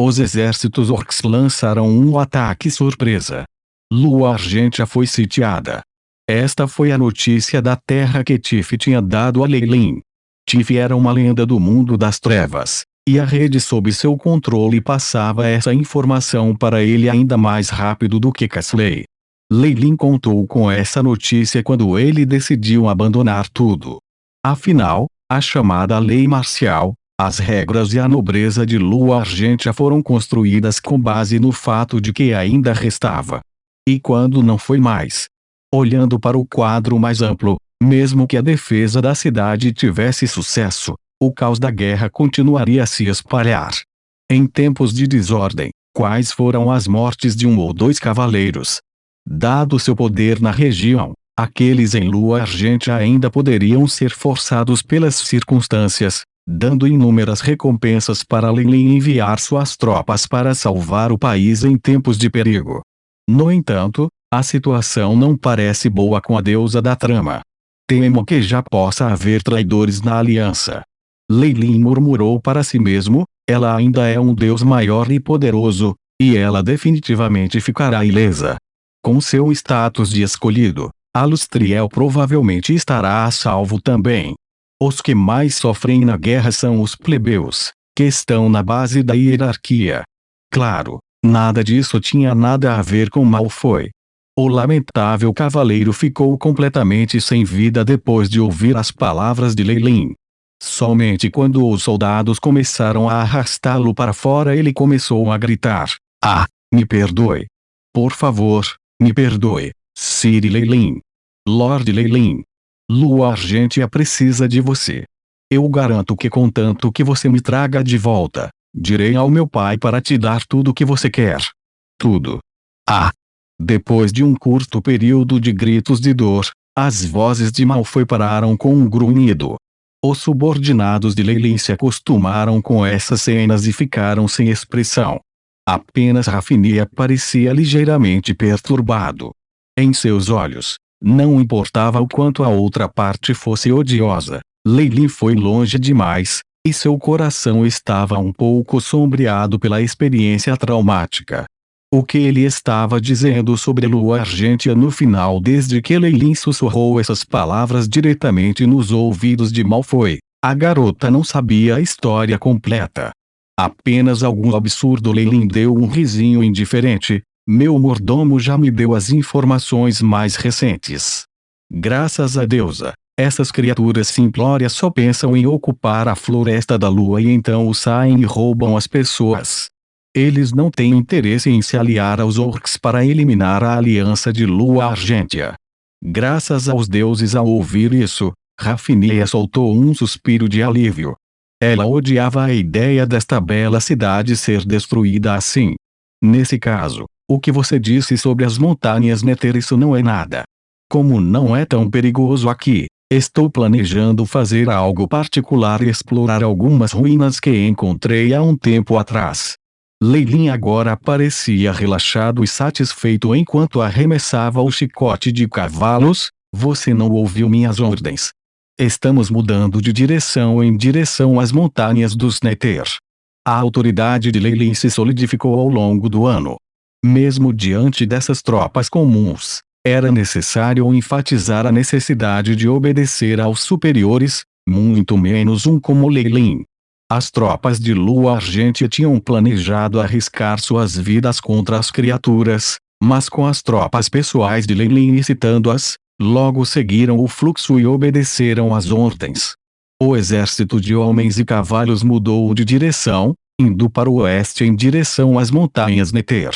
Os exércitos orcs lançaram um ataque surpresa. Lua Argêntea foi sitiada. Esta foi a notícia da terra que Tiff tinha dado a Leilin. Tiff era uma lenda do mundo das trevas, e a rede sob seu controle passava essa informação para ele ainda mais rápido do que Castley. Leilin contou com essa notícia quando ele decidiu abandonar tudo. Afinal, a chamada lei marcial, as regras e a nobreza de Lua Argêntea foram construídas com base no fato de que ainda restava. E quando não foi mais? Olhando para o quadro mais amplo, mesmo que a defesa da cidade tivesse sucesso, o caos da guerra continuaria a se espalhar. Em tempos de desordem, quais foram as mortes de 1 ou 2 cavaleiros? Dado seu poder na região, aqueles em Lua Argêntea ainda poderiam ser forçados pelas circunstâncias, dando inúmeras recompensas para Leilin enviar suas tropas para salvar o país em tempos de perigo. No entanto, a situação não parece boa com a deusa da trama. Temo que já possa haver traidores na aliança. Leilin murmurou para si mesmo, ela ainda é um deus maior e poderoso, e ela definitivamente ficará ilesa. Com seu status de escolhido, Alustriel provavelmente estará a salvo também. Os que mais sofrem na guerra são os plebeus, que estão na base da hierarquia. Claro, nada disso tinha nada a ver com Malfoy. O lamentável cavaleiro ficou completamente sem vida depois de ouvir as palavras de Leilin. Somente quando os soldados começaram a arrastá-lo para fora ele começou a gritar: "Ah, me perdoe! Por favor, me perdoe, Sir Leilin! Lord Leilin! Lua Argêntea precisa de você. Eu garanto que contanto que você me traga de volta, direi ao meu pai para te dar tudo o que você quer. Tudo." Ah! Depois de um curto período de gritos de dor, as vozes de Malfoy pararam com um grunhido. Os subordinados de Leilin se acostumaram com essas cenas e ficaram sem expressão. Apenas Rafinia parecia ligeiramente perturbado. Em seus olhos, não importava o quanto a outra parte fosse odiosa, Leilin foi longe demais, e seu coração estava um pouco sombreado pela experiência traumática. O que ele estava dizendo sobre Lua Argêntea no final desde que Leilin sussurrou essas palavras diretamente nos ouvidos de Malfoy? A garota não sabia a história completa. Apenas algum absurdo. Leilin deu um risinho indiferente. Meu mordomo já me deu as informações mais recentes. Graças à deusa, essas criaturas simplórias só pensam em ocupar a floresta da lua e então saem e roubam as pessoas. Eles não têm interesse em se aliar aos orcs para eliminar a aliança de Lua Argêntea. Graças aos deuses, ao ouvir isso, Rafinia soltou um suspiro de alívio. Ela odiava a ideia desta bela cidade ser destruída assim. Nesse caso, o que você disse sobre as montanhas Nether, isso não é nada. Como não é tão perigoso aqui, estou planejando fazer algo particular e explorar algumas ruínas que encontrei há um tempo atrás. Leilin agora parecia relaxado e satisfeito enquanto arremessava o chicote de cavalos. Você não ouviu minhas ordens. Estamos mudando de direção em direção às montanhas dos Nether. A autoridade de Leilin se solidificou ao longo do ano. Mesmo diante dessas tropas comuns, era necessário enfatizar a necessidade de obedecer aos superiores, muito menos um como Leilin. As tropas de Lua Argêntea tinham planejado arriscar suas vidas contra as criaturas, mas com as tropas pessoais de Leilin incitando-as, logo seguiram o fluxo e obedeceram às ordens. O exército de homens e cavalos mudou de direção, indo para o oeste em direção às montanhas Nether.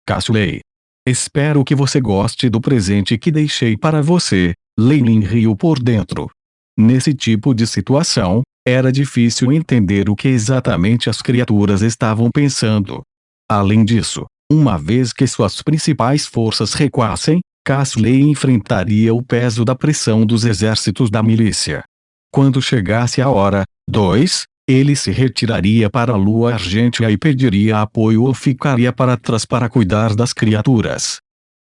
Castley. Espero que você goste do presente que deixei para você. Leilin riu por dentro. Nesse tipo de situação, era difícil entender o que exatamente as criaturas estavam pensando. Além disso, uma vez que suas principais forças recuassem, Castley enfrentaria o peso da pressão dos exércitos da milícia. Quando chegasse a hora, ele se retiraria para a Lua Argêntea e pediria apoio ou ficaria para trás para cuidar das criaturas.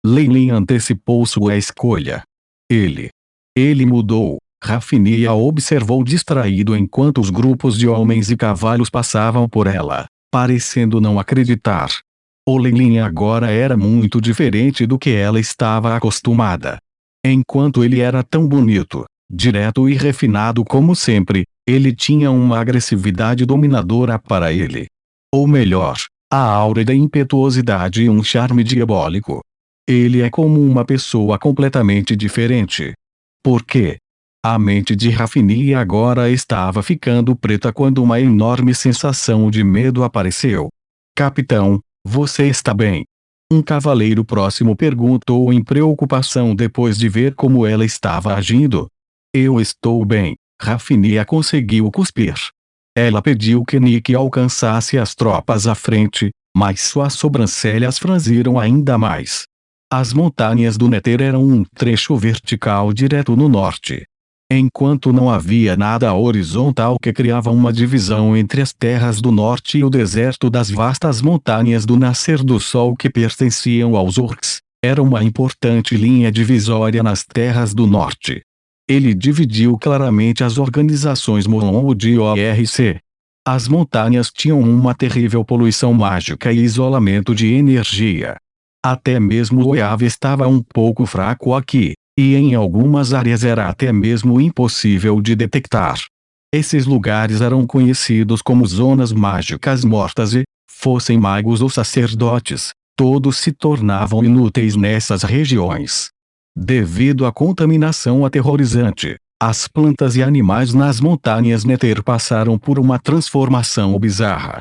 Leilin antecipou sua escolha. Ele mudou. Rafinia observou distraído enquanto os grupos de homens e cavalos passavam por ela. parecendo não acreditar. O Lei agora era muito diferente do que ela estava acostumada. Enquanto ele era tão bonito, direto e refinado como sempre, ele tinha uma agressividade dominadora para ele. Ou melhor, a aura da impetuosidade e um charme diabólico. Ele é como uma pessoa completamente diferente. Por quê? A mente de Rafinha agora estava ficando preta quando uma enorme sensação de medo apareceu. Capitão, você está bem? Um cavaleiro próximo perguntou em preocupação depois de ver como ela estava agindo. Eu estou bem, Rafinha conseguiu cuspir. Ela pediu que Nick alcançasse as tropas à frente, mas suas sobrancelhas franziram ainda mais. As montanhas do Nether eram um trecho vertical direto no norte. Enquanto não havia nada horizontal que criava uma divisão entre as terras do norte e o deserto das vastas montanhas do nascer do sol que pertenciam aos orcs, era uma importante linha divisória nas terras do norte. Ele dividiu claramente as organizações Moonwood e ORC. As montanhas tinham uma terrível poluição mágica e isolamento de energia. Até mesmo o EAV estava um pouco fraco aqui, e em algumas áreas era até mesmo impossível de detectar. Esses lugares eram conhecidos como zonas mágicas mortas e, fossem magos ou sacerdotes, todos se tornavam inúteis nessas regiões. Devido à contaminação aterrorizante, as plantas e animais nas montanhas Nether passaram por uma transformação bizarra.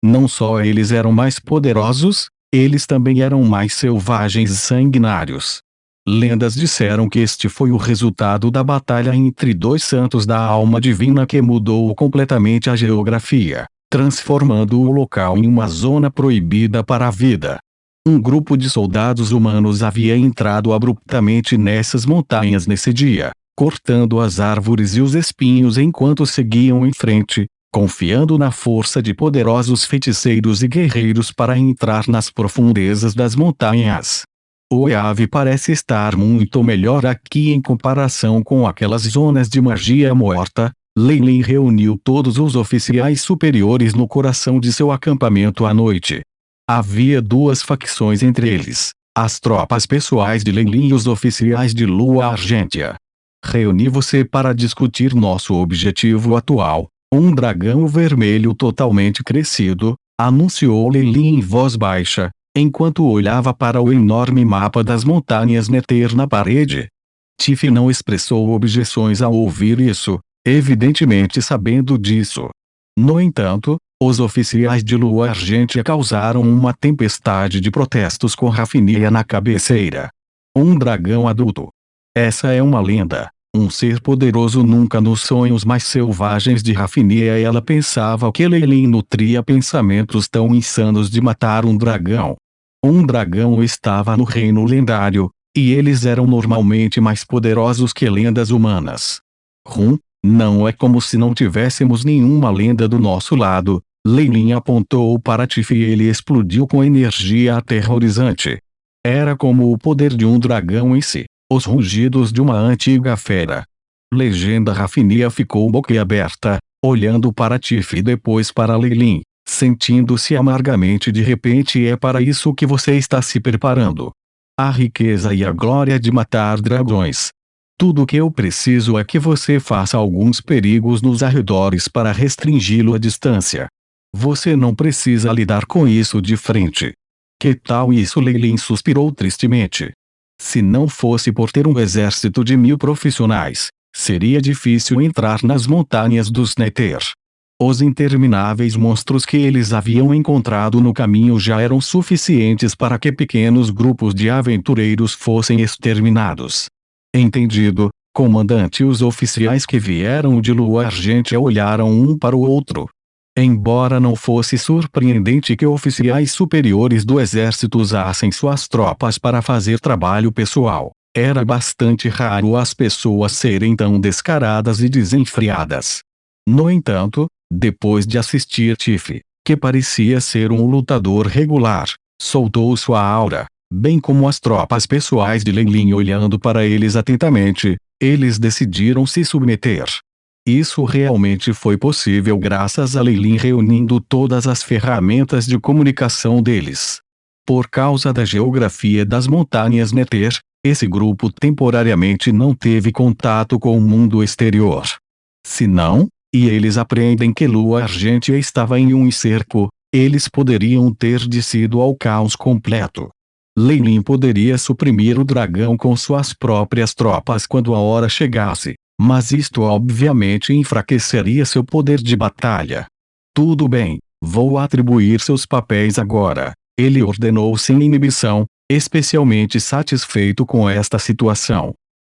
Não só eles eram mais poderosos, eles também eram mais selvagens e sanguinários. Lendas disseram que este foi o resultado da batalha entre dois santos da alma divina que mudou completamente a geografia, transformando o local em uma zona proibida para a vida. Um grupo de soldados humanos havia entrado abruptamente nessas montanhas nesse dia, cortando as árvores e os espinhos enquanto seguiam em frente, confiando na força de poderosos feiticeiros e guerreiros para entrar nas profundezas das montanhas. O EAV parece estar muito melhor aqui em comparação com aquelas zonas de magia morta. Lei reuniu todos os oficiais superiores no coração de seu acampamento à noite. Havia duas facções entre eles, as tropas pessoais de Lei e os oficiais de Lua Argentia. Reuni você para discutir nosso objetivo atual, um dragão vermelho totalmente crescido, anunciou Lei em voz baixa, enquanto olhava para o enorme mapa das montanhas Nether na parede. Tiff não expressou objeções ao ouvir isso, evidentemente sabendo disso. No entanto, os oficiais de Lua Argentia causaram uma tempestade de protestos com Rafinha na cabeceira. Um dragão adulto. Essa é uma lenda. Um ser poderoso nunca nos sonhos mais selvagens de Rafinha ela pensava que Lei nutria pensamentos tão insanos de matar um dragão. Um dragão estava no reino lendário, e eles eram normalmente mais poderosos que lendas humanas. Não é como se não tivéssemos nenhuma lenda do nosso lado. Lei apontou para Tiff e ele explodiu com energia aterrorizante. Era como o poder de um dragão em si, os rugidos de uma antiga fera. Legenda Rafinha ficou boquiaberta, olhando para Tiff e depois para Lei, sentindo-se amargamente de repente é para isso que você está se preparando. A riqueza e a glória de matar dragões. Tudo o que eu preciso é que você faça alguns perigos nos arredores para restringi-lo à distância. Você não precisa lidar com isso de frente. Que tal isso? Lei suspirou tristemente. Se não fosse por ter um exército de 1000 profissionais, seria difícil entrar nas montanhas dos Nether. Os intermináveis monstros que eles haviam encontrado no caminho já eram suficientes para que pequenos grupos de aventureiros fossem exterminados. Entendido, comandante. Os oficiais que vieram de Lua Argentia olharam um para o outro. Embora não fosse surpreendente que oficiais superiores do exército usassem suas tropas para fazer trabalho pessoal, era bastante raro as pessoas serem tão descaradas e desenfreadas. No entanto, depois de assistir Tiff, que parecia ser um lutador regular, soltou sua aura, bem como as tropas pessoais de Lei olhando para eles atentamente, eles decidiram se submeter. Isso realmente foi possível graças a Lei Lin reunindo todas as ferramentas de comunicação deles. Por causa da geografia das montanhas Nether, esse grupo temporariamente não teve contato com o mundo exterior. Se não, e eles aprendem que Lua Argêntea estava em um cerco, eles poderiam ter descido ao caos completo. Lei Lin poderia suprimir o dragão com suas próprias tropas quando a hora chegasse, mas isto obviamente enfraqueceria seu poder de batalha. Tudo bem, vou atribuir seus papéis agora, ele ordenou sem inibição, especialmente satisfeito com esta situação.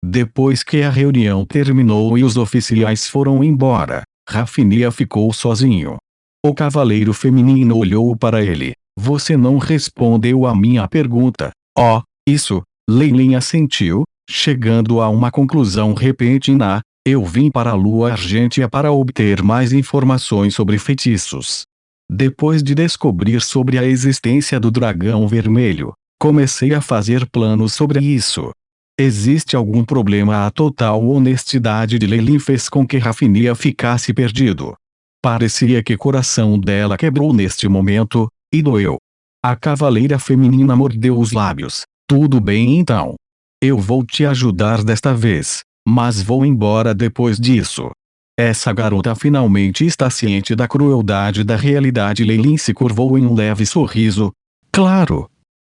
Depois que a reunião terminou e os oficiais foram embora, Rafinha ficou sozinho. O cavaleiro feminino olhou para ele. Você não respondeu a minha pergunta. Oh, isso, Lei Lin assentiu, chegando a uma conclusão repentina. Eu vim para a Lua Argêntea para obter mais informações sobre feitiços. Depois de descobrir sobre a existência do dragão vermelho, comecei a fazer planos sobre isso. Existe algum problema? A total honestidade de Lei Lin fez com que Rafinha ficasse perdido. Parecia que o coração dela quebrou neste momento, e doeu. A cavaleira feminina mordeu os lábios. Tudo bem então. Eu vou te ajudar desta vez, mas vou embora depois disso. Essa garota finalmente está ciente da crueldade da realidade. Lei Lin se curvou em um leve sorriso. Claro.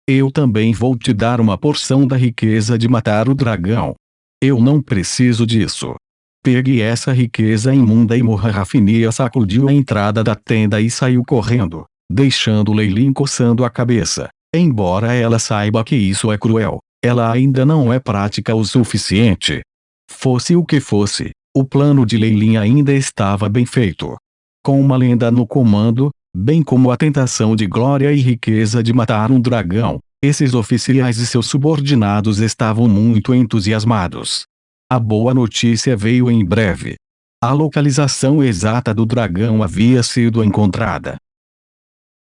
Eu também vou te dar uma porção da riqueza de matar o dragão. Eu não preciso disso. Pegue essa riqueza imunda e morra. Rafinha sacudiu a entrada da tenda e saiu correndo, deixando Lei Lin coçando a cabeça. Embora ela saiba que isso é cruel, ela ainda não é prática o suficiente. Fosse o que fosse, o plano de Lei Lin ainda estava bem feito. Com uma lenda no comando, bem como a tentação de glória e riqueza de matar um dragão, esses oficiais e seus subordinados estavam muito entusiasmados. A boa notícia veio em breve. A localização exata do dragão havia sido encontrada.